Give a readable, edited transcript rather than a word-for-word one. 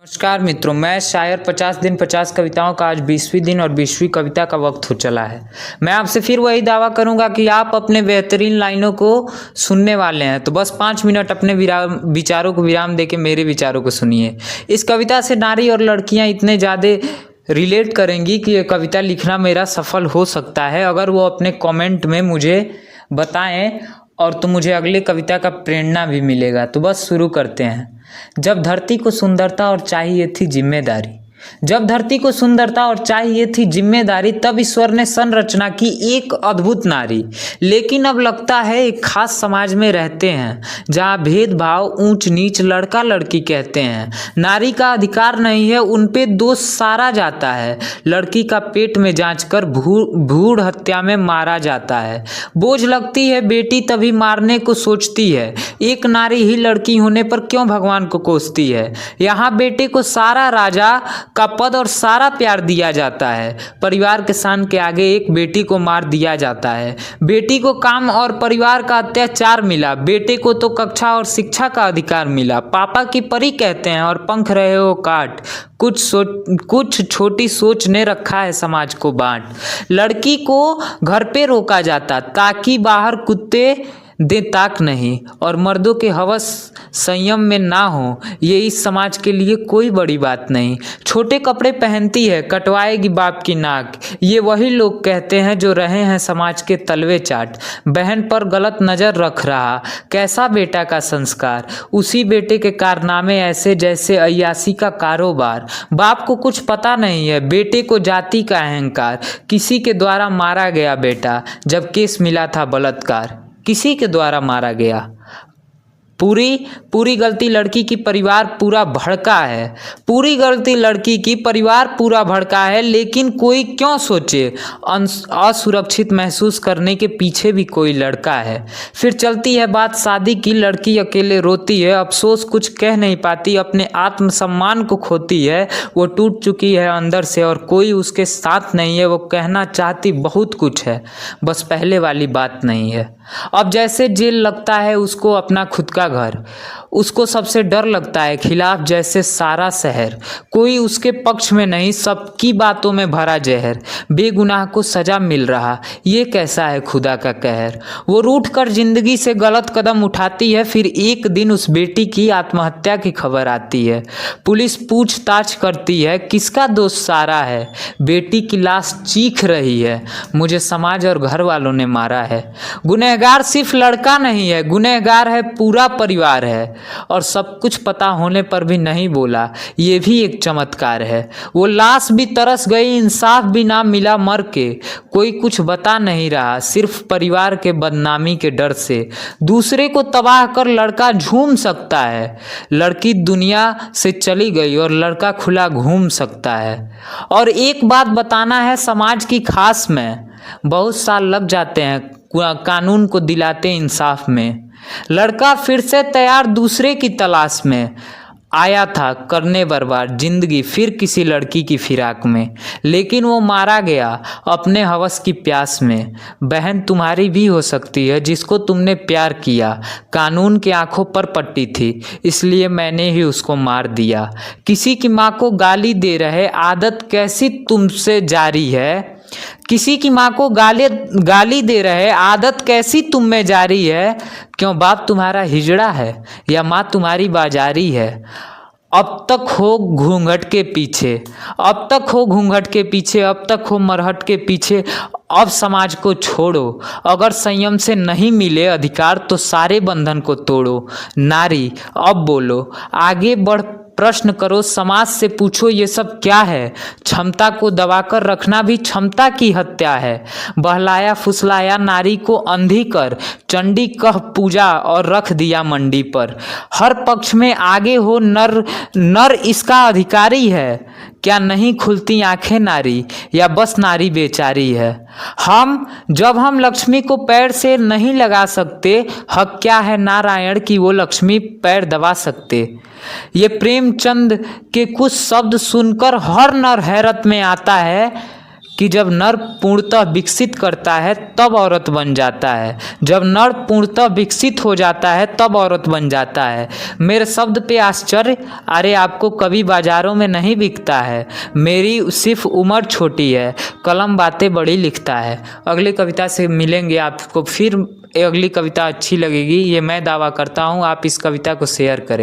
नमस्कार मित्रों, मैं शायर 50 दिन 50 कविताओं का आज 20वीं दिन और 20वीं कविता का वक्त हो चला है। मैं आपसे फिर वही दावा करूंगा कि आप अपने बेहतरीन लाइनों को सुनने वाले हैं, तो बस 5 मिनट अपने विचारों को विराम देके मेरे विचारों को सुनिए। इस कविता से नारी और लड़कियां इतने ज़्यादा रिलेट करेंगी कि ये कविता लिखना मेरा सफल हो सकता है अगर वो अपने कमेंट में मुझे बताएं, और तो मुझे अगले कविता का प्रेरणा भी मिलेगा। तो बस शुरू करते हैं। जब धरती को सुंदरता और चाहिए थी जिम्मेदारी, जब धरती को सुंदरता और चाहिए थी जिम्मेदारी, तब ईश्वर ने संरचना की एक अद्भुत नारी। लेकिन अब लगता है एक खास समाज में रहते हैं जहाँ भेदभाव, ऊंच नीच, लड़का लड़की कहते हैं। नारी का अधिकार नहीं है, उन पे दोष सारा जाता है। लड़की का पेट में जांचकर भ्रूण हत्या में मारा जाता है। बोझ लगती है बेटी तभी मारने को सोचती है। एक नारी ही लड़की होने पर क्यों भगवान को कोसती है। यहाँ बेटे को सारा राजा का पद और सारा प्यार दिया जाता है। परिवार के शान के आगे एक बेटी को मार दिया जाता है। बेटी को काम और परिवार का अत्याचार मिला, बेटे को तो कक्षा और शिक्षा का अधिकार मिला। पापा की परी कहते हैं और पंख रहे हो काट, कुछ छोटी सोच ने रखा है समाज को बांट। लड़की को घर पे रोका जाता ताकि बाहर कुत्ते दे ताक नहीं, और मर्दों के हवस संयम में ना हो, ये इस समाज के लिए कोई बड़ी बात नहीं। छोटे कपड़े पहनती है, कटवाएगी बाप की नाक, ये वही लोग कहते हैं जो रहे हैं समाज के तलवे चाट। बहन पर गलत नज़र रख रहा, कैसा बेटा का संस्कार, उसी बेटे के कारनामे ऐसे जैसे अय्यासी का कारोबार। बाप को कुछ पता नहीं है, बेटे को जाति का अहंकार, किसी के द्वारा मारा गया बेटा जब केस मिला था बलात्कार, किसी के द्वारा मारा गया। पूरी गलती लड़की की परिवार पूरा भड़का है, पूरी गलती लड़की की परिवार पूरा भड़का है। लेकिन कोई क्यों सोचे असुरक्षित महसूस करने के पीछे भी कोई लड़का है। फिर चलती है बात शादी की, लड़की अकेले रोती है, अफसोस कुछ कह नहीं पाती, अपने आत्मसम्मान को खोती है। वो टूट चुकी है अंदर से और कोई उसके साथ नहीं है। वो कहना चाहती बहुत कुछ है, बस पहले वाली बात नहीं है। अब जैसे जेल लगता है उसको अपना खुद का घर, उसको सबसे डर लगता है खिलाफ जैसे सारा शहर। कोई उसके पक्ष में नहीं, सबकी बातों में भरा जहर। बेगुनाह को सजा मिल रहा, ये कैसा है खुदा का कहर। वो रूठ कर जिंदगी से गलत कदम उठाती है, फिर एक दिन उस बेटी की आत्महत्या की खबर आती है। पुलिस पूछताछ करती है, किसका दोष सारा है। बेटी की लाश चीख रही है, मुझे समाज और घर वालों ने मारा है। गुनहगार सिर्फ लड़का नहीं है, गुनहगार है पूरा परिवार है। और सब कुछ पता होने पर भी नहीं बोला, ये भी एक चमत्कार है। वो लाश भी तरस गई, इंसाफ भी ना मिला मर के। कोई कुछ बता नहीं रहा, सिर्फ परिवार के बदनामी के डर से। दूसरे को तबाह कर लड़का झूम सकता है, लड़की दुनिया से चली गई और लड़का खुला घूम सकता है। और एक बात बताना है समाज की खास में, बहुत साल लग जाते हैं कानून को दिलाते इंसाफ में। लड़का फिर से तैयार दूसरे की तलाश में आया था करने बर्बाद जिंदगी फिर किसी लड़की की फिराक में। लेकिन वो मारा गया अपने हवस की प्यास में। बहन तुम्हारी भी हो सकती है जिसको तुमने प्यार किया, कानून की आंखों पर पट्टी थी इसलिए मैंने ही उसको मार दिया। किसी की माँ को गाली दे रहे, आदत कैसी तुमसे जारी है। किसी की माँ को गाली दे रहे, आदत कैसी तुम में जारी है। क्यों बाप तुम्हारा हिजड़ा है या माँ तुम्हारी बाजारी है। अब तक हो घूंघट के पीछे, अब तक हो घूंघट के पीछे, अब तक हो मरहट के पीछे। अब समाज को छोड़ो, अगर संयम से नहीं मिले अधिकार तो सारे बंधन को तोड़ो। नारी अब बोलो, आगे बढ़ प्रश्न करो, समाज से पूछो ये सब क्या है। क्षमता को दबाकर रखना भी क्षमता की हत्या है। बहलाया फुसलाया नारी को अंधी कर, चंडी कह पूजा और रख दिया मंडी पर। हर पक्ष में आगे हो नर इसका अधिकारी है। क्या नहीं खुलती आंखें नारी या बस नारी बेचारी है। जब हम लक्ष्मी को पैर से नहीं लगा सकते, हक क्या है नारायण की वो लक्ष्मी पैर दबा सकते। ये प्रेमचंद के कुछ शब्द सुनकर हर नर हैरत में आता है कि जब नर पूर्णतः विकसित करता है तब औरत बन जाता है, जब नर पूर्णतः विकसित हो जाता है तब औरत बन जाता है। मेरे शब्द पे आश्चर्य? अरे आपको कभी बाजारों में नहीं बिकता है। मेरी सिर्फ उम्र छोटी है, कलम बातें बड़ी लिखता है। अगली कविता से मिलेंगे, आपको फिर अगली कविता अच्छी लगेगी, ये मैं दावा करता हूँ। आप इस कविता को शेयर करें।